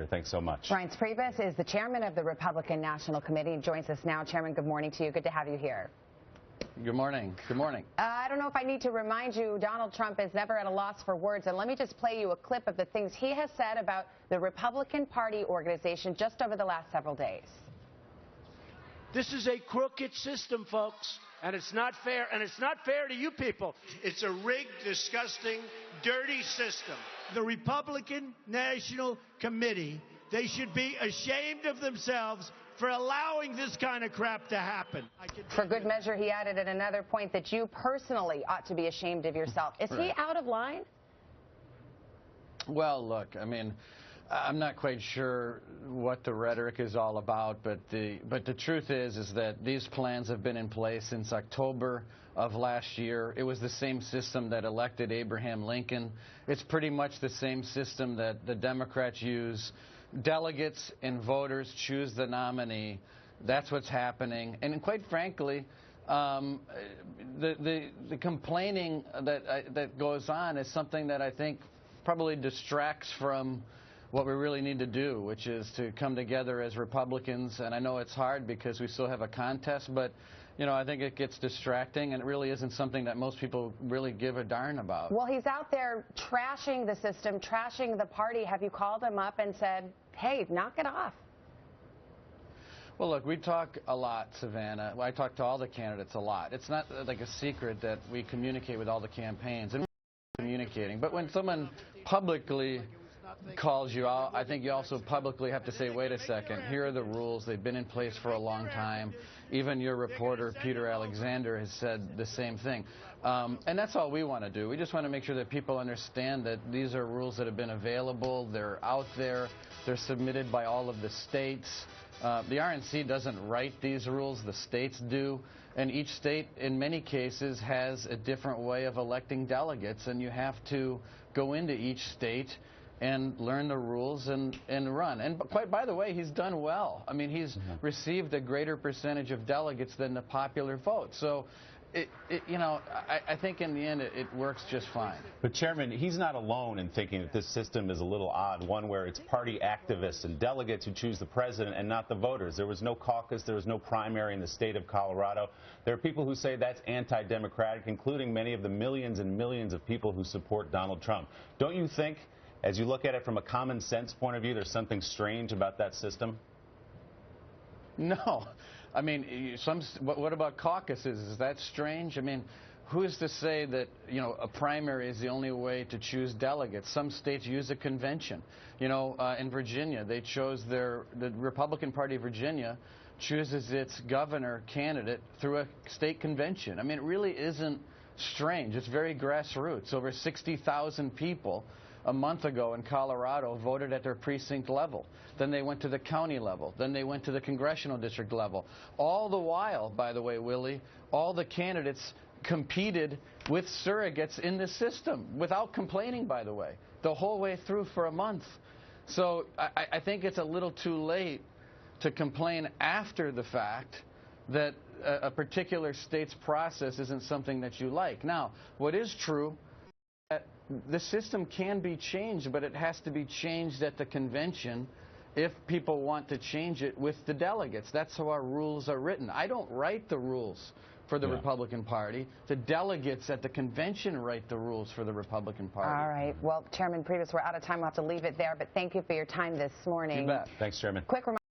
Alexander. Thanks so much. Reince Priebus is the chairman of the Republican National Committee and joins us now. Chairman, good morning to you. Good to have you here. Good morning. Good morning. I don't know if I need to remind you, Donald Trump is never at a loss for words. And let me just play you a clip of the things he has said about the Republican Party organization just over the last several days. This is a crooked system, folks, and it's not fair, and it's not fair to you people. It's a rigged, disgusting, dirty system. The Republican National Committee, they should be ashamed of themselves for allowing this kind of crap to happen. For good measure, he added at another point that you personally ought to be ashamed of yourself. Is he out of line? Well, look, I mean, I'm not quite sure what the rhetoric is all about, but the truth is that these plans have been in place since October of last year. It was the same system that elected Abraham Lincoln. It's pretty much the same system that the Democrats use. Delegates and voters choose the nominee. That's what's happening. And quite frankly, the complaining that goes on is something that I think probably distracts from what we really need to do, which is to come together as Republicans. And I know it's hard because we still have a contest, but you know, I think it gets distracting, and it really isn't something that most people really give a darn about. Well, he's out there trashing the system, trashing the party. Have you called him up and said, hey, knock it off? Well, look, we talk a lot, Savannah. I talk to all the candidates a lot. It's not like a secret that we communicate with all the campaigns, and we're communicating. But when someone publicly calls you out, I think you also publicly have to say, wait a second, here are the rules. They've been in place for a long time. Even your reporter, Peter Alexander, has said the same thing. And that's all we want to do. We just want to make sure that people understand that these are rules that have been available. They're out there. They're submitted by all of the states. The RNC doesn't write these rules. The states do. And each state, in many cases, has a different way of electing delegates. And you have to go into each state and learn the rules and run. And quite by the way, he's done well. I mean, he's received a greater percentage of delegates than the popular vote. So, you know, I think in the end it works just fine. But, Chairman, he's not alone in thinking that this system is a little odd, one where it's party activists and delegates who choose the president and not the voters. There was no caucus, there was no primary in the state of Colorado. There are people who say that's anti-democratic, including many of the millions and millions of people who support Donald Trump. Don't you think, as you look at it from a common sense point of view, there's something strange about that system? No. I mean, what about caucuses? Is that strange? I mean, who's to say that, you know, a primary is the only way to choose delegates? Some states use a convention. You know, in Virginia, they chose the Republican Party of Virginia chooses its governor candidate through a state convention. I mean, it really isn't strange. It's very grassroots. Over 60,000 people a month ago in Colorado voted at their precinct level. Then they went to the county level. Then they went to the congressional district level. All the while, by the way, Willie, all the candidates competed with surrogates in the system without complaining, by the way, the whole way through for a month. So I think it's a little too late to complain after the fact that a particular state's process isn't something that you like. Now, what is true, the system can be changed, but it has to be changed at the convention if people want to change it with the delegates. That's how our rules are written. I don't write the rules for the Republican Party. The delegates at the convention write the rules for the Republican Party. All right. Well, Chairman Priebus, we're out of time. We'll have to leave it there, but thank you for your time this morning. You bet. Thanks, Chairman. Quick reminder.